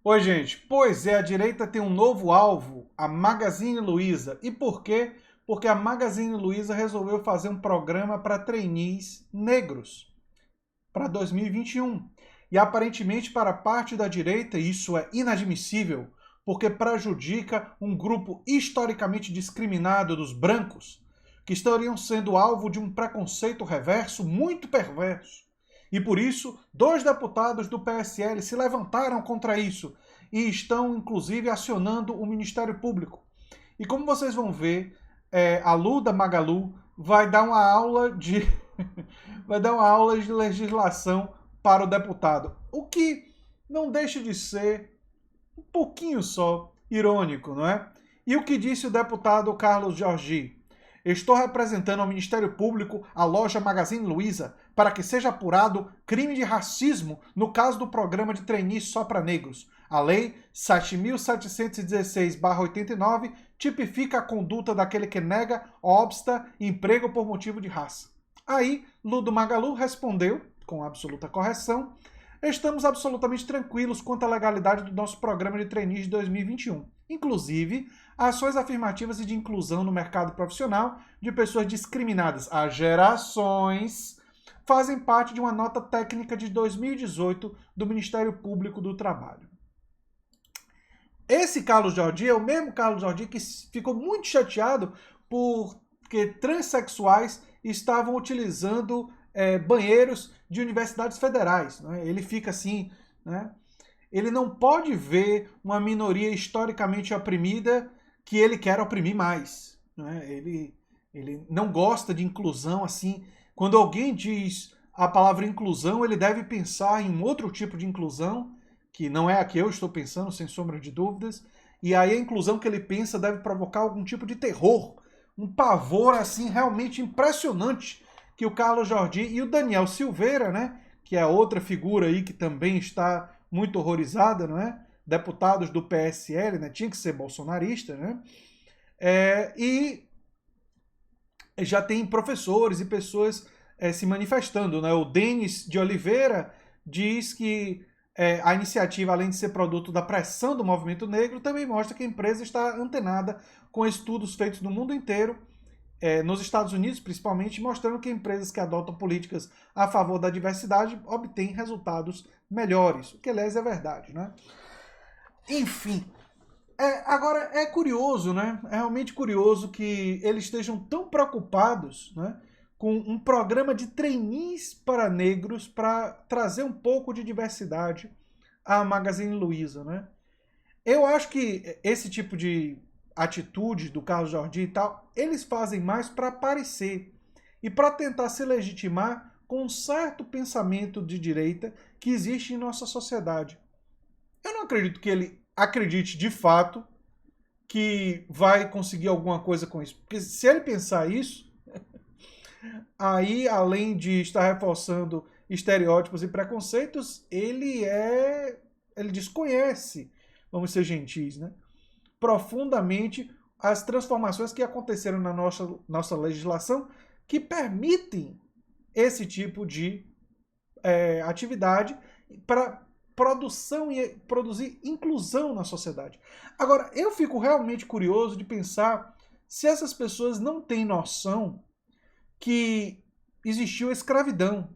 Oi, gente. Pois é, a direita tem um novo alvo, a Magazine Luiza. E por quê? Porque a Magazine Luiza resolveu fazer um programa para trainees negros para 2021. E aparentemente, para parte da direita, isso é inadmissível, porque prejudica um grupo historicamente discriminado dos brancos, que estariam sendo alvo de um preconceito reverso muito perverso. E por isso, dois deputados do PSL se levantaram contra isso e estão, inclusive, acionando o Ministério Público. E como vocês vão ver, a Luda Magalu vai dar uma aula de vai dar uma aula de legislação para o deputado, o que não deixa de ser um pouquinho só irônico, não é? E o que disse o deputado Carlos Jordi? Estou representando ao Ministério Público a loja Magazine Luiza para que seja apurado crime de racismo no caso do programa de trainee só para negros. A Lei 7.716/89 tipifica a conduta daquele que nega ou obsta emprego por motivo de raça. Aí, Ludo Magalu respondeu, com absoluta correção, estamos absolutamente tranquilos quanto à legalidade do nosso programa de trainees de 2021. Inclusive, ações afirmativas e de inclusão no mercado profissional de pessoas discriminadas há gerações fazem parte de uma nota técnica de 2018 do Ministério Público do Trabalho. Esse Carlos Jordi é o mesmo Carlos Jordi que ficou muito chateado porque transexuais estavam utilizando banheiros de universidades federais. Né? Ele fica assim, né? Ele não pode ver uma minoria historicamente oprimida que ele quer oprimir mais. Né? Ele não gosta de inclusão assim. Quando alguém diz a palavra inclusão, ele deve pensar em um outro tipo de inclusão, que não é a que eu estou pensando, sem sombra de dúvidas. E aí a inclusão que ele pensa deve provocar algum tipo de terror, um pavor assim realmente impressionante que o Carlos Jordi e o Daniel Silveira, né, que é outra figura aí que também está muito horrorizada, não é? Deputados do PSL, né, tinha que ser bolsonarista, né? E já tem professores e pessoas se manifestando, né? O Denis de Oliveira diz que a iniciativa, além de ser produto da pressão do movimento negro, também mostra que a empresa está antenada com estudos feitos no mundo inteiro, nos Estados Unidos principalmente, mostrando que empresas que adotam políticas a favor da diversidade obtêm resultados melhores, o que aliás é verdade, né? Enfim, agora é curioso, né? É realmente curioso que eles estejam tão preocupados, né, com um programa de trainees para negros para trazer um pouco de diversidade à Magazine Luiza, né? Eu acho que esse tipo de atitude do Carlos Jordi e tal, eles fazem mais para aparecer e para tentar se legitimar com um certo pensamento de direita que existe em nossa sociedade. Eu não acredito que ele acredite de fato que vai conseguir alguma coisa com isso. Porque se ele pensar isso, aí além de estar reforçando estereótipos e preconceitos, ele desconhece, vamos ser gentis, né, profundamente as transformações que aconteceram na nossa legislação que permitem esse tipo de atividade para produção e produzir inclusão na sociedade. Agora, eu fico realmente curioso de pensar se essas pessoas não têm noção que existiu a escravidão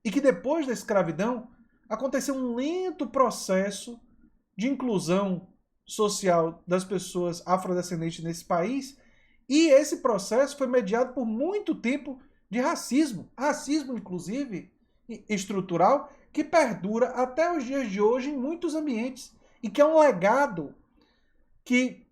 e que depois da escravidão aconteceu um lento processo de inclusão social das pessoas afrodescendentes nesse país, e esse processo foi mediado por muito tempo de racismo inclusive estrutural, que perdura até os dias de hoje em muitos ambientes e que é um legado que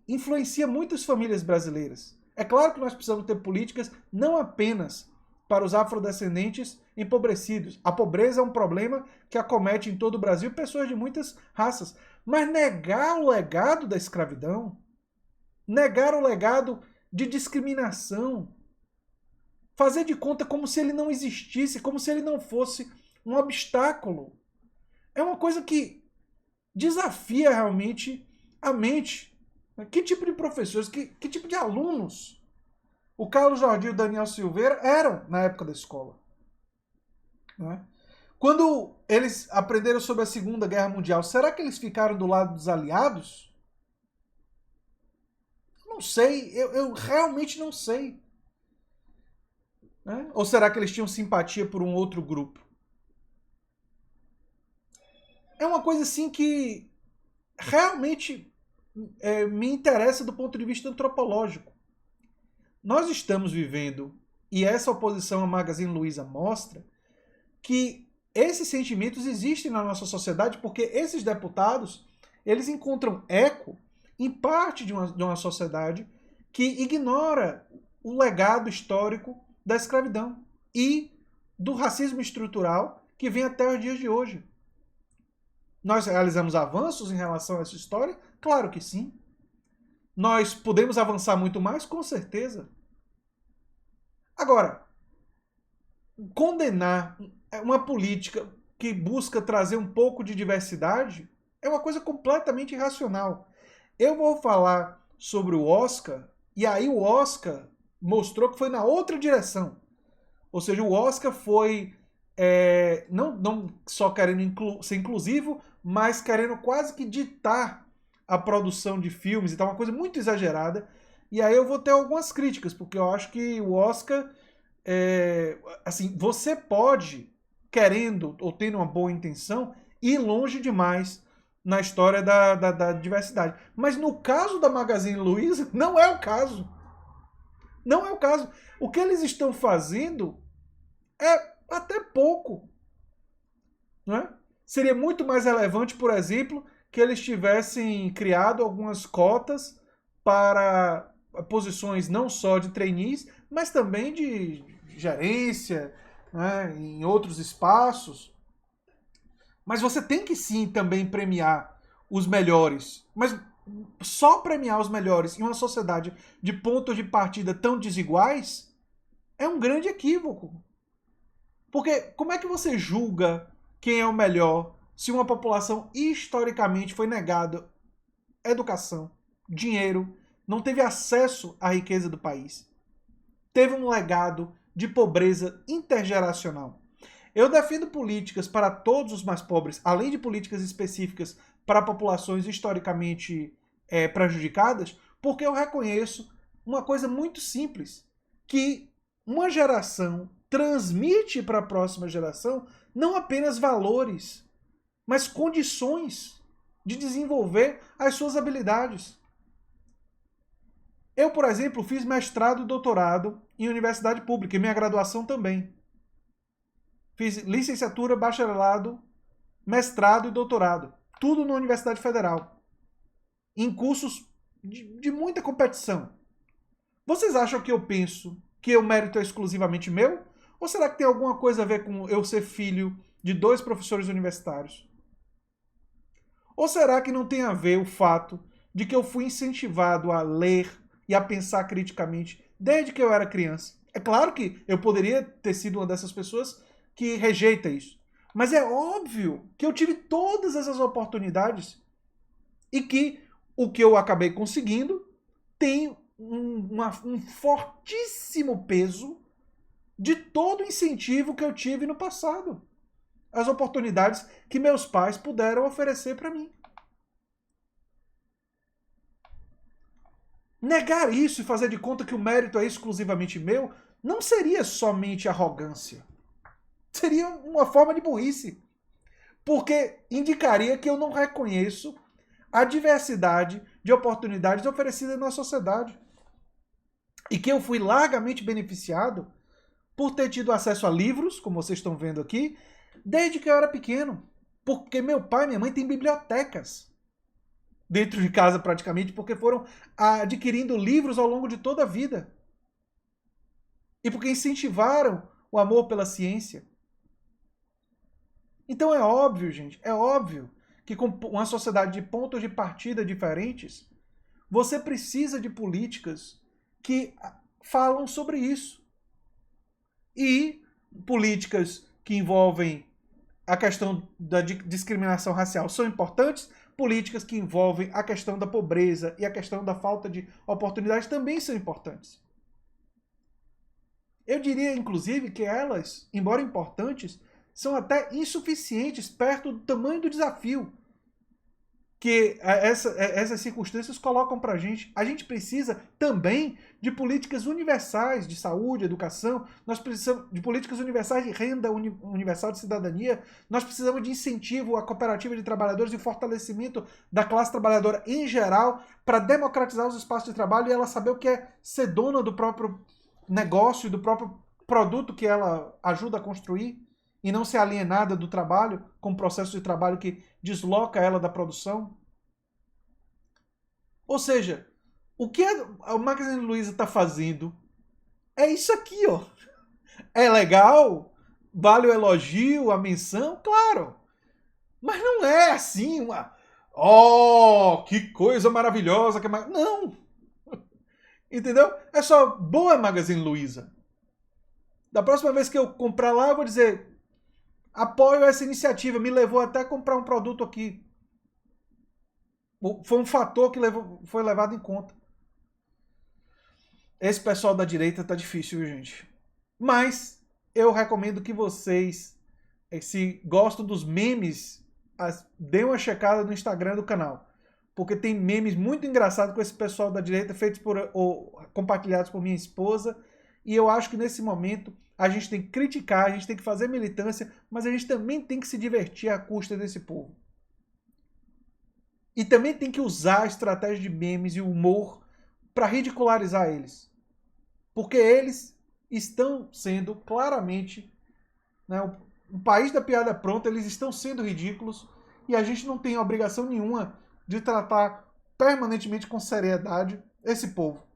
influencia muitas famílias brasileiras. É claro que nós precisamos ter políticas não apenas para os afrodescendentes empobrecidos. A pobreza é um problema que acomete em todo o Brasil pessoas de muitas raças. Mas negar o legado da escravidão, negar o legado de discriminação, fazer de conta como se ele não existisse, como se ele não fosse um obstáculo, é uma coisa que desafia realmente a mente. Que tipo de professores, que tipo de alunos o Carlos Jordi e o Daniel Silveira eram na época da escola? Né? Quando eles aprenderam sobre a Segunda Guerra Mundial, será que eles ficaram do lado dos aliados? Não sei, eu realmente não sei. Né? Ou será que eles tinham simpatia por um outro grupo? É uma coisa assim que realmente me interessa do ponto de vista antropológico. Nós estamos vivendo, e essa oposição à Magazine Luiza mostra, que esses sentimentos existem na nossa sociedade porque esses deputados eles encontram eco em parte de uma sociedade que ignora o legado histórico da escravidão e do racismo estrutural que vem até os dias de hoje. Nós realizamos avanços em relação a essa história? Claro que sim. Nós podemos avançar muito mais? Com certeza. Agora, condenar uma política que busca trazer um pouco de diversidade é uma coisa completamente irracional. Eu vou falar sobre o Oscar, e aí o Oscar mostrou que foi na outra direção. Ou seja, o Oscar foi não só querendo ser inclusivo, mas querendo quase que ditar a produção de filmes e tal, uma coisa muito exagerada. E aí eu vou ter algumas críticas, porque eu acho que o Oscar, assim, você pode, querendo ou tendo uma boa intenção, ir longe demais na história da diversidade. Mas no caso da Magazine Luiza, não é o caso. Não é o caso. O que eles estão fazendo é até pouco. Não é? Seria muito mais relevante, por exemplo, que eles tivessem criado algumas cotas para posições não só de trainees, mas também de gerência, né, em outros espaços. Mas você tem que sim também premiar os melhores. Mas só premiar os melhores em uma sociedade de pontos de partida tão desiguais é um grande equívoco. Porque como é que você julga quem é o melhor se uma população historicamente foi negada educação, dinheiro, não teve acesso à riqueza do país, teve um legado de pobreza intergeracional? Eu defendo políticas para todos os mais pobres, além de políticas específicas para populações historicamente prejudicadas, porque eu reconheço uma coisa muito simples, que uma geração transmite para a próxima geração não apenas valores, mas condições de desenvolver as suas habilidades. Eu, por exemplo, fiz mestrado e doutorado em universidade pública, e minha graduação também. Fiz licenciatura, bacharelado, mestrado e doutorado. Tudo na Universidade Federal. Em cursos de muita competição. Vocês acham que eu penso que o mérito é exclusivamente meu? Ou será que tem alguma coisa a ver com eu ser filho de 2 professores universitários? Ou será que não tem a ver o fato de que eu fui incentivado a ler e a pensar criticamente desde que eu era criança? É claro que eu poderia ter sido uma dessas pessoas que rejeita isso. Mas é óbvio que eu tive todas essas oportunidades e que o que eu acabei conseguindo tem um fortíssimo peso de todo o incentivo que eu tive no passado. As oportunidades que meus pais puderam oferecer para mim. Negar isso e fazer de conta que o mérito é exclusivamente meu não seria somente arrogância. Seria uma forma de burrice. Porque indicaria que eu não reconheço a diversidade de oportunidades oferecidas na sociedade. E que eu fui largamente beneficiado por ter tido acesso a livros, como vocês estão vendo aqui, desde que eu era pequeno. Porque meu pai e minha mãe têm bibliotecas dentro de casa praticamente, porque foram adquirindo livros ao longo de toda a vida. E porque incentivaram o amor pela ciência. Então é óbvio, gente, é óbvio que com uma sociedade de pontos de partida diferentes, você precisa de políticas que falam sobre isso. E políticas que envolvem a questão da discriminação racial são importantes, políticas que envolvem a questão da pobreza e a questão da falta de oportunidades também são importantes. Eu diria, inclusive, que elas, embora importantes, são até insuficientes perto do tamanho do desafio que essas circunstâncias colocam para a gente. A gente precisa também de políticas universais de saúde, educação, nós precisamos de políticas universais de renda universal de cidadania, nós precisamos de incentivo à cooperativa de trabalhadores e fortalecimento da classe trabalhadora em geral para democratizar os espaços de trabalho e ela saber o que é ser dona do próprio negócio e do próprio produto que ela ajuda a construir e não ser alienada do trabalho, com o processo de trabalho que desloca ela da produção. Ou seja, o que a Magazine Luiza está fazendo é isso aqui, ó. É legal? Vale o elogio, a menção? Claro. Mas não é assim uma... Oh, que coisa maravilhosa. Não. Entendeu? É só boa Magazine Luiza. Da próxima vez que eu comprar lá, eu vou dizer... Apoio essa iniciativa, me levou até a comprar um produto aqui. Foi um fator que foi levado em conta. Esse pessoal da direita tá difícil, viu, gente? Mas eu recomendo que vocês, se gostam dos memes, dêem uma checada no Instagram do canal. Porque tem memes muito engraçados com esse pessoal da direita, feitos ou compartilhados por minha esposa. E eu acho que nesse momento a gente tem que criticar, a gente tem que fazer militância, mas a gente também tem que se divertir à custa desse povo. E também tem que usar a estratégia de memes e humor para ridicularizar eles. Porque eles estão sendo claramente, né, o país da piada pronta, eles estão sendo ridículos e a gente não tem obrigação nenhuma de tratar permanentemente com seriedade esse povo.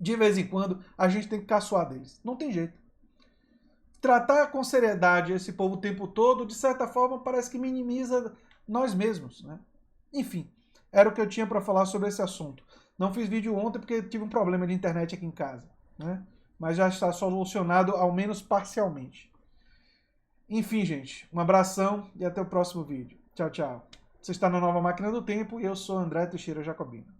De vez em quando, a gente tem que caçoar deles. Não tem jeito. Tratar com seriedade esse povo o tempo todo, de certa forma, parece que minimiza nós mesmos, né? Enfim, era o que eu tinha para falar sobre esse assunto. Não fiz vídeo ontem porque tive um problema de internet aqui em casa, né? Mas já está solucionado, ao menos parcialmente. Enfim, gente, um abração e até o próximo vídeo. Tchau, tchau. Você está na Nova Máquina do Tempo e eu sou André Teixeira Jacobino.